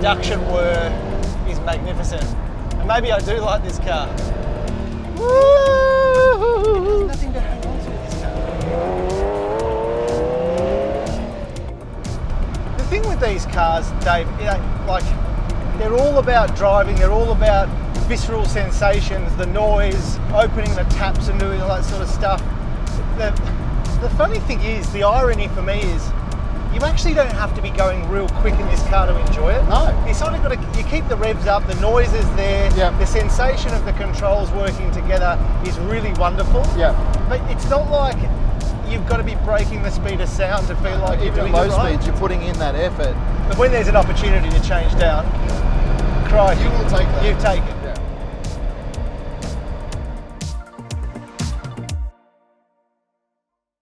induction whir is magnificent. And maybe I do like this car. Woo! There's nothing to hang on to with this car. The thing with these cars, Dave, like, they're all about driving, they're all about visceral sensations, the noise, opening the taps and doing all that sort of stuff. The funny thing is, the irony for me is, you actually don't have to be going real quick in this car to enjoy it. No. You sort of got to, you keep the revs up, the noise is there, Yep. the sensation of the controls working together is really wonderful. Yeah. But it's not like you've got to be breaking the speed of sound to feel like you're Even doing at it low right. speeds, you're putting in that effort. But when there's an opportunity to change down, crikey, You will take that. You take it.